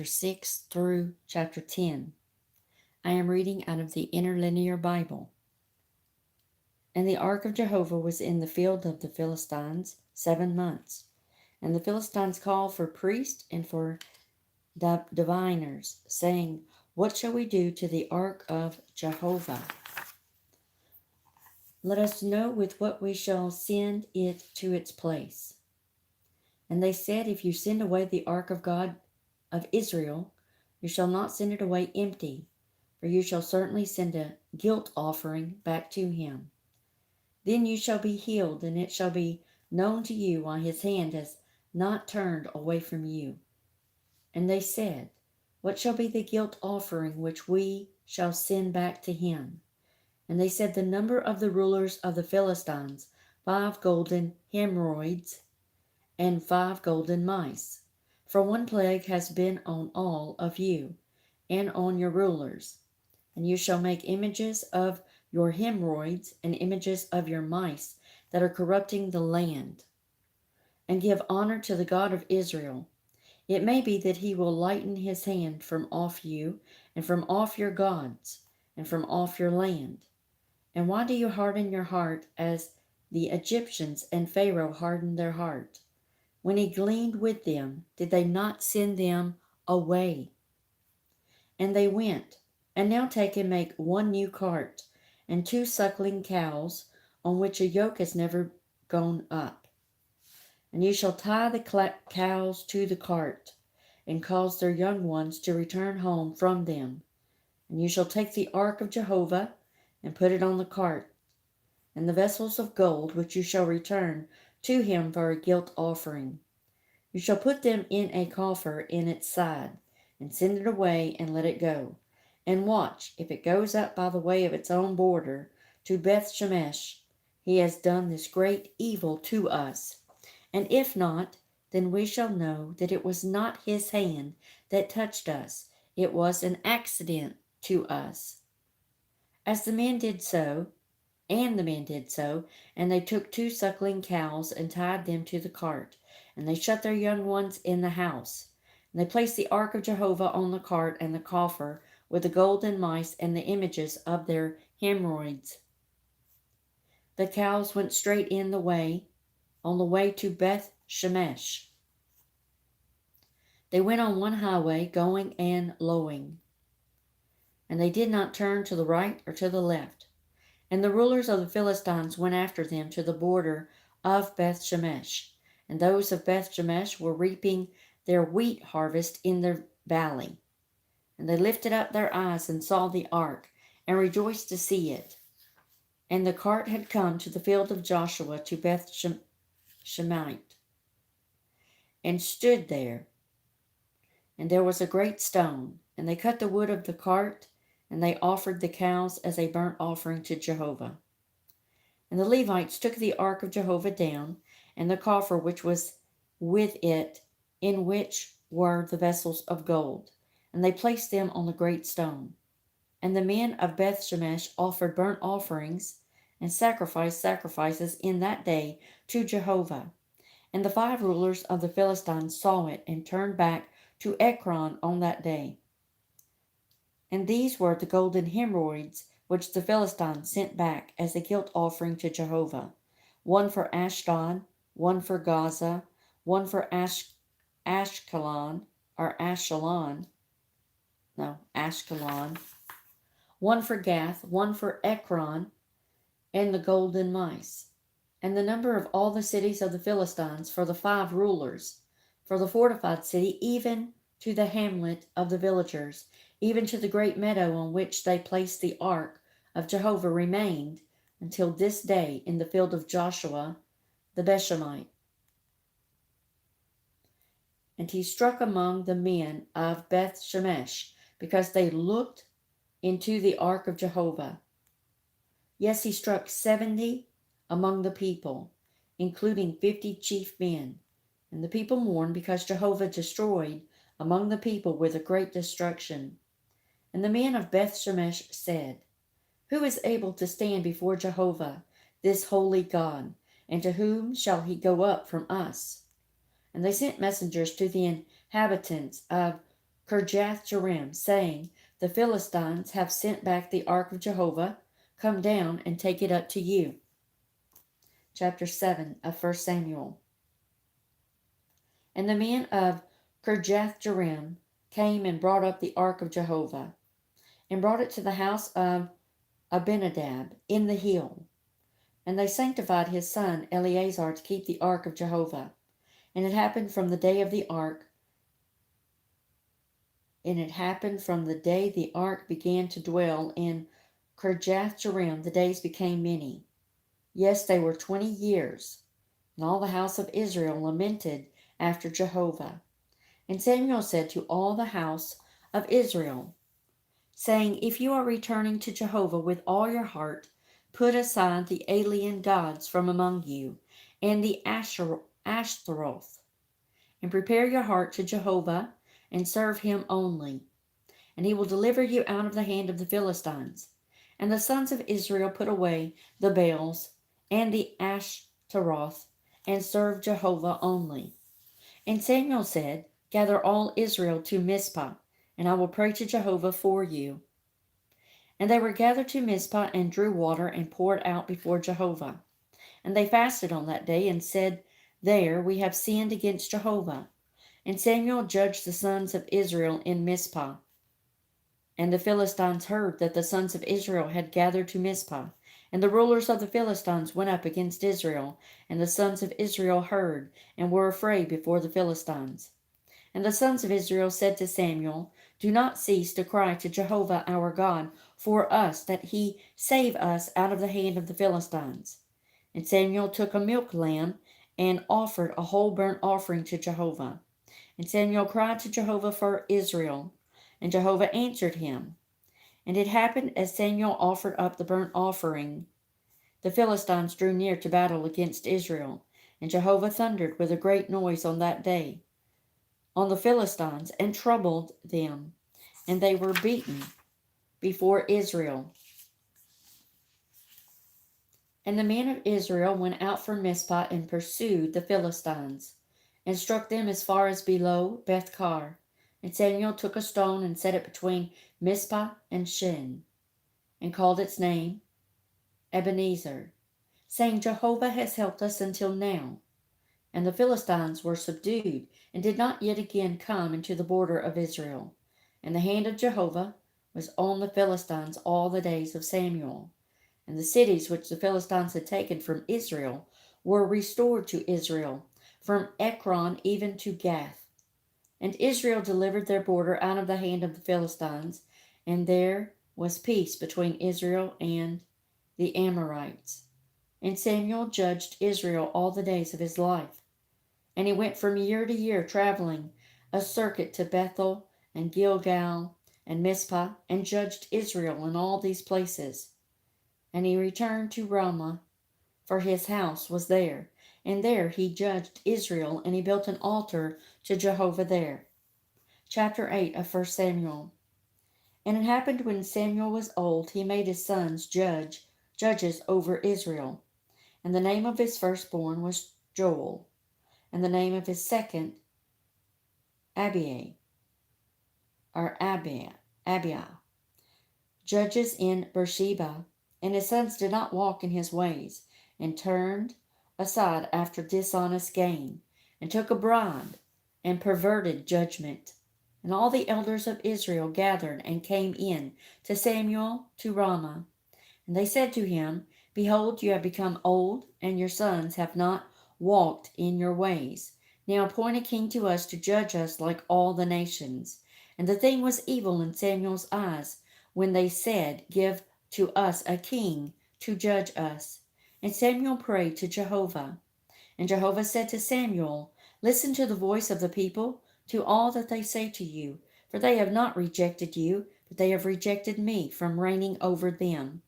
6 through chapter 10. I am reading out of the Interlinear Bible. And the ark of Jehovah was in the field of the Philistines 7 months. And the Philistines called for priests and for diviners, saying, What shall we do to the ark of Jehovah? Let us know with what we shall send it to its place. And they said, If you send away the ark of God of Israel, you shall not send it away empty, for you shall certainly send a guilt offering back to him. Then you shall be healed, and it shall be known to you why his hand has not turned away from you. And they said, What shall be the guilt offering which we shall send back to him? And they said, The number of the rulers of the Philistines, 5 golden hemorrhoids, and 5 golden mice. For 1 plague has been on all of you, and on your rulers. And you shall make images of your hemorrhoids, and images of your mice that are corrupting the land. And give honor to the God of Israel. It may be that he will lighten his hand from off you, and from off your gods, and from off your land. And why do you harden your heart as the Egyptians and Pharaoh hardened their heart? When he gleaned with them, did they not send them away? And they went. And now take and make 1 new cart, and 2 suckling cows, on which a yoke has never gone up. And you shall tie the cows to the cart, and cause their young ones to return home from them. And you shall take the ark of Jehovah, and put it on the cart, and the vessels of gold which you shall return to him for a guilt offering. You shall put them in a coffer in its side, and send it away and let it go. And watch, if it goes up by the way of its own border to Beth Shemesh, he has done this great evil to us. And if not, then we shall know that it was not his hand that touched us. It was an accident to us. As the men did so, and they took 2 suckling cows and tied them to the cart, and they shut their young ones in the house. And they placed the ark of Jehovah on the cart and the coffer with the golden mice and the images of their hemorrhoids. The cows went straight on the way to Beth Shemesh. They went on one highway, going and lowing, and they did not turn to the right or to the left. And the rulers of the Philistines went after them to the border of Beth Shemesh. And those of Beth Shemesh were reaping their wheat harvest in the valley. And they lifted up their eyes and saw the ark, and rejoiced to see it. And the cart had come to the field of Joshua to Beth Shemite, and stood there. And there was a great stone, and they cut the wood of the cart, and they offered the cows as a burnt offering to Jehovah. And the Levites took the ark of Jehovah down, and the coffer which was with it, in which were the vessels of gold, and they placed them on the great stone. And the men of Beth Shemesh offered burnt offerings and sacrificed sacrifices in that day to Jehovah. And the 5 rulers of the Philistines saw it, and turned back to Ekron on that day. And these were the golden hemorrhoids which the Philistines sent back as a guilt offering to Jehovah: 1 for Ashdod, 1 for Gaza, 1 for Ashkelon, 1 for Gath, 1 for Ekron, and the golden mice. And the number of all the cities of the Philistines for the 5 rulers, for the fortified city, even to the hamlet of the villagers, even to the great meadow on which they placed the ark of Jehovah, remained until this day in the field of Joshua the Beshemite. And he struck among the men of Beth Shemesh, because they looked into the ark of Jehovah. Yes, he struck 70 among the people, including 50 chief men. And the people mourned, because Jehovah destroyed among the people with a great destruction. And the men of Beth Shemesh said, Who is able to stand before Jehovah, this holy God? And to whom shall he go up from us? And they sent messengers to the inhabitants of Kirjath-jearim, saying, The Philistines have sent back the ark of Jehovah. Come down and take it up to you. Chapter 7 of 1 Samuel. And the men of Kirjath-jearim came and brought up the ark of Jehovah, and brought it to the house of Abinadab in the hill. And they sanctified his son Eleazar to keep the ark of Jehovah. And it happened from the day the ark began to dwell in Kirjath-jearim, the days became many. Yes, they were 20 years. And all the house of Israel lamented after Jehovah. And Samuel said to all the house of Israel, saying, If you are returning to Jehovah with all your heart, put aside the alien gods from among you, and the Ashtaroth, and prepare your heart to Jehovah, and serve him only. And he will deliver you out of the hand of the Philistines. And the sons of Israel put away the Baals and the Ashtaroth, and served Jehovah only. And Samuel said, Gather all Israel to Mizpah, and I will pray to Jehovah for you. And they were gathered to Mizpah, and drew water, and poured out before Jehovah. And they fasted on that day, and said, There we have sinned against Jehovah. And Samuel judged the sons of Israel in Mizpah. And the Philistines heard that the sons of Israel had gathered to Mizpah. And the rulers of the Philistines went up against Israel. And the sons of Israel heard, and were afraid before the Philistines. And the sons of Israel said to Samuel, Do not cease to cry to Jehovah our God for us, that he save us out of the hand of the Philistines. And Samuel took a milk lamb, and offered a whole burnt offering to Jehovah. And Samuel cried to Jehovah for Israel, and Jehovah answered him. And it happened, as Samuel offered up the burnt offering, the Philistines drew near to battle against Israel. And Jehovah thundered with a great noise on that day on the Philistines, and troubled them, and they were beaten before Israel. And the men of Israel went out from Mizpah, and pursued the Philistines, and struck them as far as below Bethkar. And Samuel took a stone, and set it between Mizpah and Shin, and called its name Ebenezer, saying, Jehovah has helped us until now. And the Philistines were subdued, and did not yet again come into the border of Israel. And the hand of Jehovah was on the Philistines all the days of Samuel. And the cities which the Philistines had taken from Israel were restored to Israel, from Ekron even to Gath. And Israel delivered their border out of the hand of the Philistines, and there was peace between Israel and the Amorites. And Samuel judged Israel all the days of his life. And he went from year to year, traveling a circuit to Bethel and Gilgal and Mizpah, and judged Israel in all these places. And he returned to Ramah, for his house was there. And there he judged Israel, and he built an altar to Jehovah there. Chapter 8 of 1 Samuel. And it happened, when Samuel was old, he made his sons judges over Israel. And the name of his firstborn was Joel, and the name of his second Abiah, judges in Beersheba. And his sons did not walk in his ways, and turned aside after dishonest gain, and took a bribe, and perverted judgment. And all the elders of Israel gathered, and came in to Samuel to Ramah. And they said to him, Behold, you have become old, and your sons have not walked in your ways. Now appoint a king to us to judge us like all the nations. And the thing was evil in Samuel's eyes, when they said, Give to us a king to judge us. And Samuel prayed to Jehovah. And Jehovah said to Samuel, Listen to the voice of the people, to all that they say to you, for they have not rejected you, but they have rejected me from reigning over them,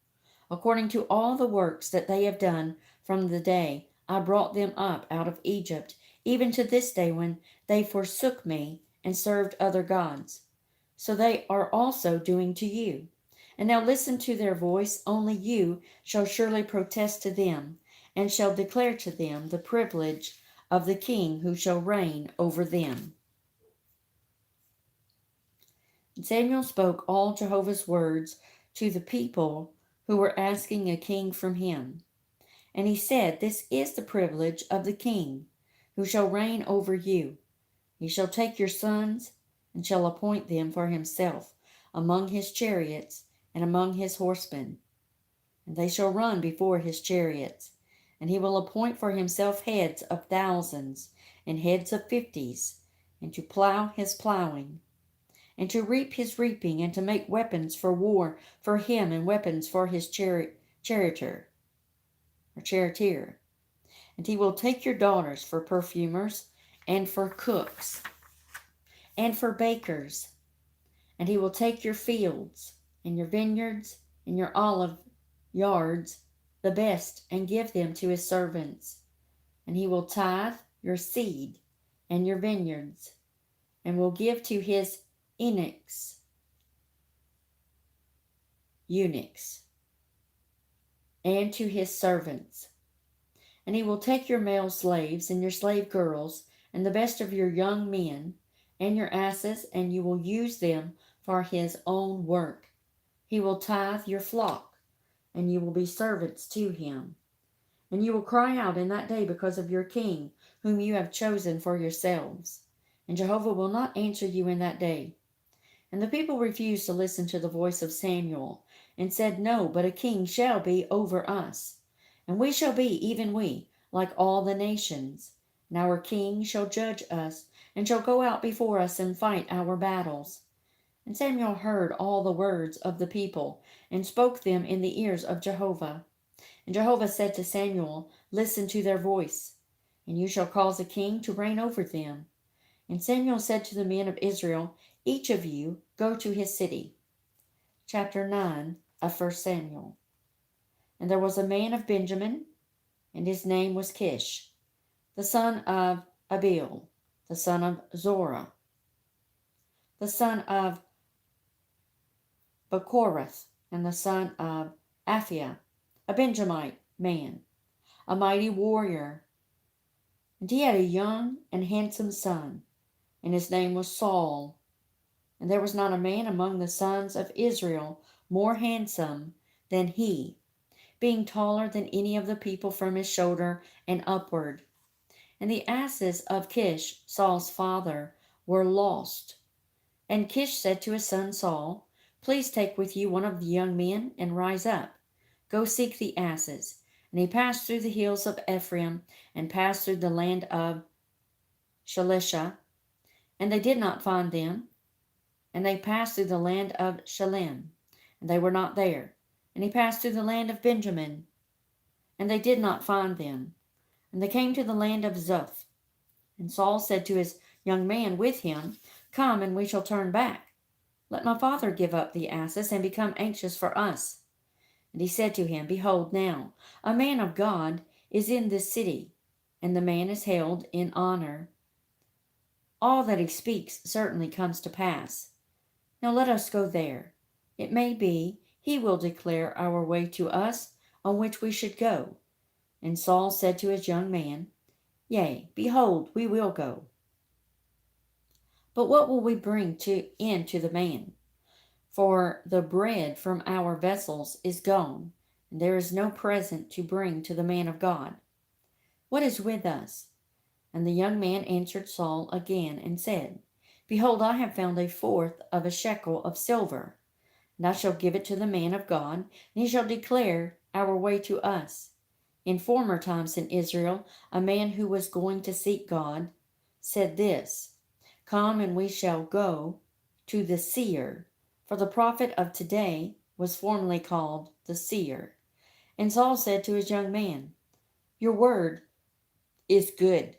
according to all the works that they have done from the day I brought them up out of Egypt, even to this day, when they forsook me and served other gods. So they are also doing to you. And now listen to their voice. Only you shall surely protest to them, and shall declare to them the privilege of the king who shall reign over them. Samuel spoke all Jehovah's words to the people who were asking a king from him. And he said, "This is the privilege of the king who shall reign over you. He shall take your sons and shall appoint them for himself among his chariots and among his horsemen. And they shall run before his chariots. And he will appoint for himself heads of thousands and heads of fifties, and to plow his plowing, and to reap his reaping, and to make weapons for war for him, and weapons for his charioteer. And he will take your daughters for perfumers, and for cooks, and for bakers. And he will take your fields, and your vineyards, and your olive yards, the best, and give them to his servants. And he will tithe your seed and your vineyards, and will give to his eunuchs, and to his servants. And he will take your male slaves and your slave girls, and the best of your young men, and your asses, and you will use them for his own work. He will tithe your flock, and you will be servants to him. And you will cry out in that day because of your king, whom you have chosen for yourselves. And Jehovah will not answer you in that day." And the people refused to listen to the voice of Samuel, and said, "No, but a king shall be over us. And we shall be, even we, like all the nations. And our king shall judge us, and shall go out before us and fight our battles." And Samuel heard all the words of the people, and spoke them in the ears of Jehovah. And Jehovah said to Samuel, "Listen to their voice, and you shall cause a king to reign over them." And Samuel said to the men of Israel, "Each of you go to his city." Chapter 9 of 1 Samuel. And there was a man of Benjamin, and his name was Kish, the son of Abiel, the son of Zorah, the son of Bechorath, and the son of Aphiah, a Benjamite man, a mighty warrior. And he had a young and handsome son, and his name was Saul. And there was not a man among the sons of Israel more handsome than he, being taller than any of the people from his shoulder and upward. And the asses of Kish, Saul's father, were lost. And Kish said to his son Saul, "Please take with you one of the young men, and rise up. Go seek the asses." And he passed through the hills of Ephraim, and passed through the land of Shalisha, and they did not find them. And they passed through the land of Shalem, and they were not there. And he passed through the land of Benjamin, and they did not find them. And they came to the land of Zuph. And Saul said to his young man with him, "Come, and we shall turn back. Let my father give up the asses, and become anxious for us." And he said to him, "Behold now, a man of God is in this city, and the man is held in honor. All that he speaks certainly comes to pass. Now let us go there. It may be he will declare our way to us on which we should go." And Saul said to his young man, "Yea, behold, we will go. But what will we bring in to the man? For the bread from our vessels is gone, and there is no present to bring to the man of God. What is with us?" And the young man answered Saul again and said, "Behold, I have found a fourth of a shekel of silver, and I shall give it to the man of God, and he shall declare our way to us. In former times in Israel, a man who was going to seek God said this, 'Come, and we shall go to the seer,' for the prophet of today was formerly called the seer." And Saul said to his young man, "Your word is good.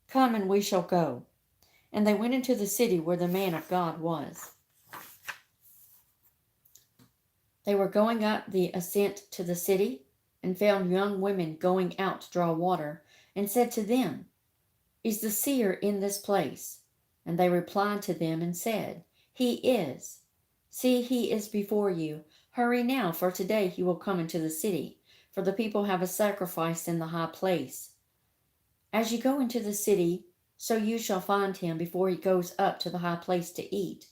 Come, and we shall go." And they went into the city where the man of God was. They were going up the ascent to the city, and found young women going out to draw water, and said to them, "Is the seer in this place?" And they replied to them and said, "He is. See, he is before you. Hurry now, for today he will come into the city, for the people have a sacrifice in the high place. As you go into the city, so you shall find him before he goes up to the high place to eat.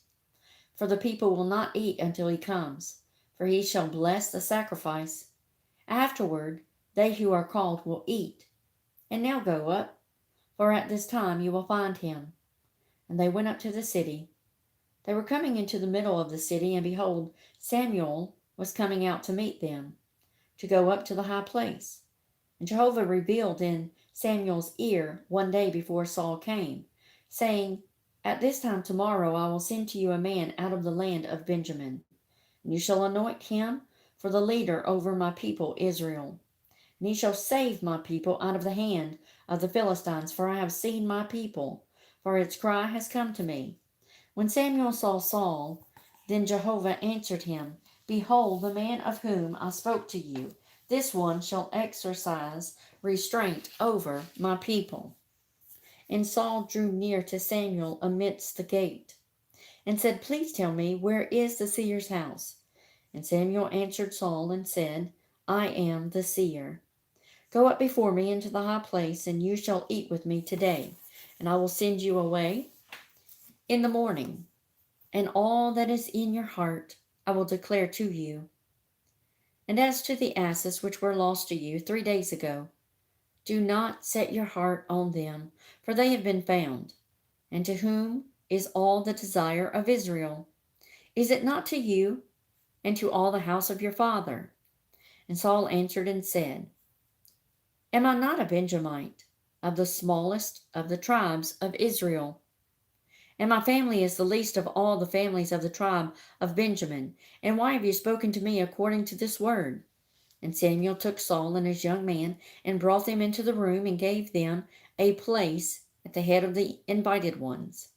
for the people will not eat until he comes, for he shall bless the sacrifice. Afterward, they who are called will eat. And now go up, for at this time you will find him. And they went up to the city. They were coming into the middle of the city, and behold, Samuel was coming out to meet them, to go up to the high place. And Jehovah revealed in Samuel's ear one day before Saul came, saying, At this time tomorrow I will send to you a man out of the land of Benjamin, and you shall anoint him for the leader over my people Israel. And he shall save my people out of the hand of the Philistines, for I have seen my people, for its cry has come to me. When Samuel saw Saul, then Jehovah answered him, Behold, the man of whom I spoke to you, this one shall exercise restraint over my people. And Saul drew near to Samuel amidst the gate, and said, Please tell me, where is the seer's house? And Samuel answered Saul and said, I am the seer. Go up before me into the high place, and you shall eat with me today, and I will send you away in the morning, and all that is in your heart I will declare to you. And as to the asses which were lost to you 3 days ago, do not set your heart on them, for they have been found. And to whom is all the desire of Israel? Is it not to you and to all the house of your father? And Saul answered and said, Am I not a Benjamite, of the smallest of the tribes of Israel? And my family is the least of all the families of the tribe of Benjamin. And why have you spoken to me according to this word? And Samuel took Saul and his young man, and brought them into the room, and gave them a place at the head of the invited ones.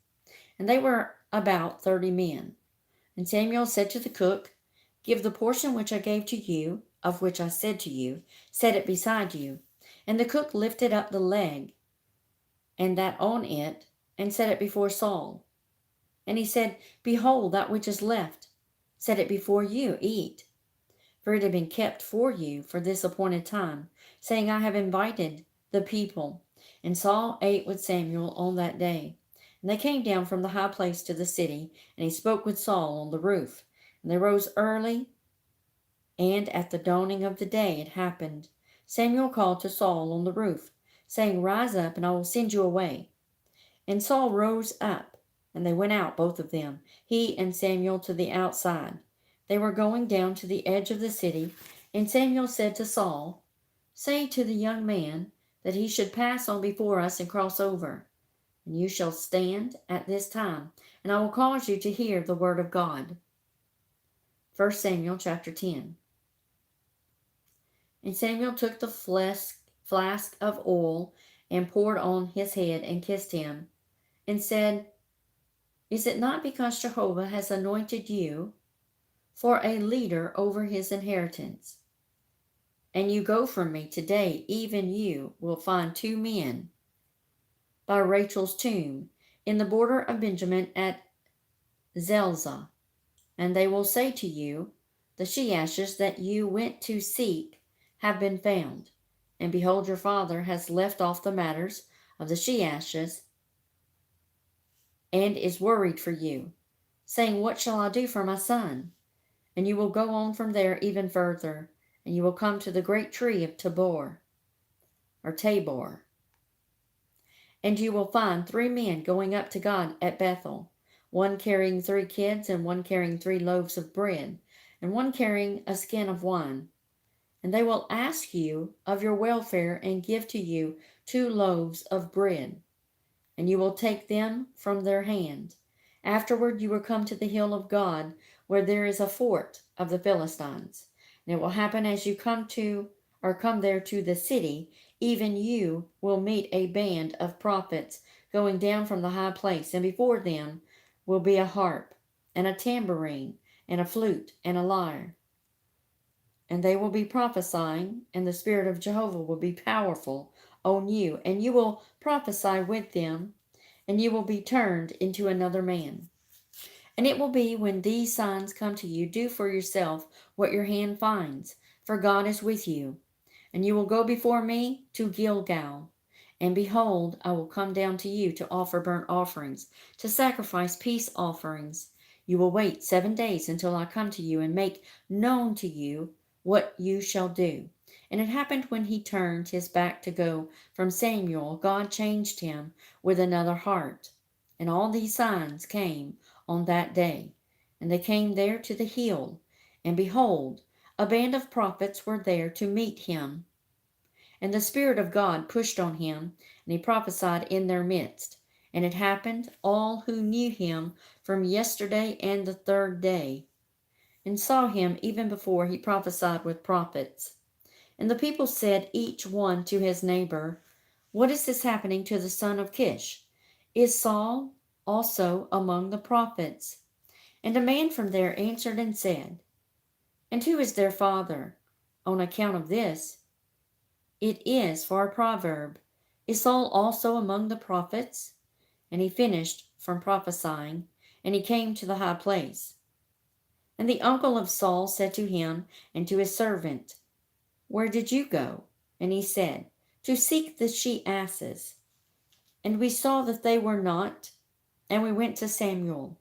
And they were about 30 men. And Samuel said to the cook, Give the portion which I gave to you, of which I said to you, set it beside you. And the cook lifted up the leg, and that on it, and set it before Saul. And he said, Behold, that which is left, set it before you, eat. For it had been kept for you for this appointed time, saying, I have invited the people. And Saul ate with Samuel on that day. And they came down from the high place to the city, and he spoke with Saul on the roof. And they rose early, and at the dawning of the day it happened, Samuel called to Saul on the roof, saying, Rise up, and I will send you away. And Saul rose up, and they went out, both of them, he and Samuel, to the outside. They were going down to the edge of the city, and Samuel said to Saul, Say to the young man that he should pass on before us and cross over. And you shall stand at this time, and I will cause you to hear the word of God. 1 Samuel chapter 10. And Samuel took the flask of oil and poured on his head and kissed him, and said, Is it not because Jehovah has anointed you for a leader over his inheritance? And you go from me today, even you will find 2 men by Rachel's tomb in the border of Benjamin at Zelzah. And they will say to you, The she-ashes that you went to seek have been found. And behold, your father has left off the matters of the she-ashes, and is worried for you, saying, What shall I do for my son? And you will go on from there even further, and you will come to the great tree of Tabor. And you will find 3 men going up to God at Bethel, one carrying 3 kids, and one carrying 3 loaves of bread, and one carrying a skin of wine. And they will ask you of your welfare, and give to you 2 loaves of bread, and you will take them from their hand. Afterward you will come to the hill of God, where there is a fort of the Philistines. And it will happen as you come there to the city, even you will meet a band of prophets going down from the high place, and before them will be a harp, and a tambourine, and a flute, and a lyre. And they will be prophesying, and the Spirit of Jehovah will be powerful on you, and you will prophesy with them, and you will be turned into another man. And it will be when these signs come to you, do for yourself what your hand finds, for God is with you. And you will go before me to Gilgal. And behold, I will come down to you to offer burnt offerings, to sacrifice peace offerings. You will wait 7 days until I come to you and make known to you what you shall do. And it happened when he turned his back to go from Samuel, God changed him with another heart. And all these signs came on that day. And they came there to the hill, and behold, a band of prophets were there to meet him. And the Spirit of God pushed on him, and he prophesied in their midst. And it happened, all who knew him from yesterday and the third day, and saw him even before he prophesied with prophets. And the people said each one to his neighbor, What is this happening to the son of Kish? Is Saul also among the prophets? And a man from there answered and said, And who is their father? On account of this, it is for a proverb, Is Saul also among the prophets? And he finished from prophesying, and he came to the high place. And the uncle of Saul said to him and to his servant, Where did you go? And he said, To seek the she-asses. And we saw that they were not, and we went to Samuel.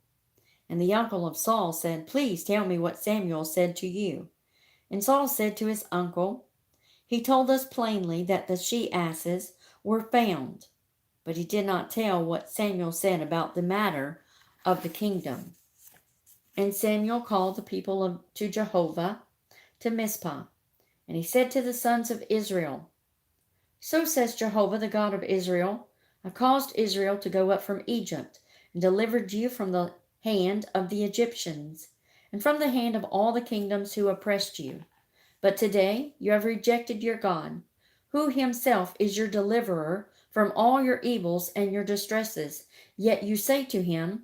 And the uncle of Saul said, Please tell me what Samuel said to you. And Saul said to his uncle, He told us plainly that the she-asses were found, but he did not tell what Samuel said about the matter of the kingdom. And Samuel called the people to Jehovah to Mizpah, and he said to the sons of Israel, So says Jehovah, the God of Israel, I caused Israel to go up from Egypt, and delivered you from the hand of the Egyptians, and from the hand of all the kingdoms who oppressed you. But today you have rejected your God, who himself is your deliverer from all your evils and your distresses. Yet you say to him,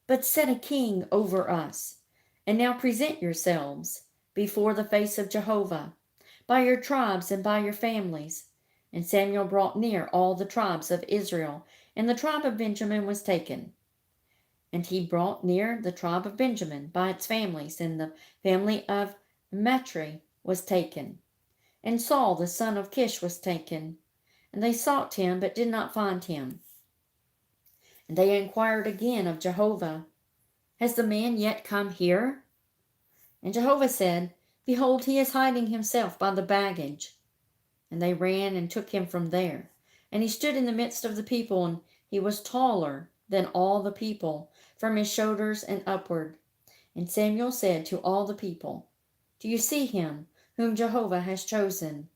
But set a king over us. And now present yourselves before the face of Jehovah, by your tribes and by your families. And Samuel brought near all the tribes of Israel, and the tribe of Benjamin was taken. And he brought near the tribe of Benjamin by its families, and the family of Matri was taken. And Saul the son of Kish was taken. And they sought him, but did not find him. And they inquired again of Jehovah, Has the man yet come here? And Jehovah said, Behold, he is hiding himself by the baggage. And they ran and took him from there. And he stood in the midst of the people, and he was taller than all the people, from his shoulders and upward. And Samuel said to all the people, Do you see him, whom Jehovah has chosen?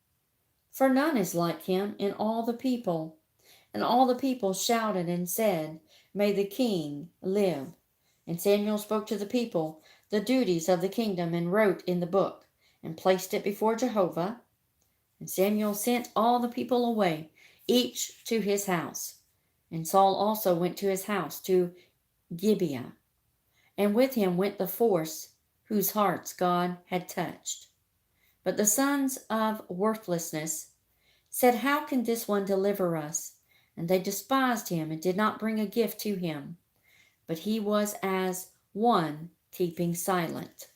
For none is like him in all the people. And all the people shouted and said, May the king live. And Samuel spoke to the people the duties of the kingdom, and wrote in the book, and placed it before Jehovah. And Samuel sent all the people away, each to his house. And Saul also went to his house to Gibeah. And with him went the force whose hearts God had touched. But the sons of worthlessness said, How can this one deliver us? And they despised him and did not bring a gift to him. But he was as one keeping silent.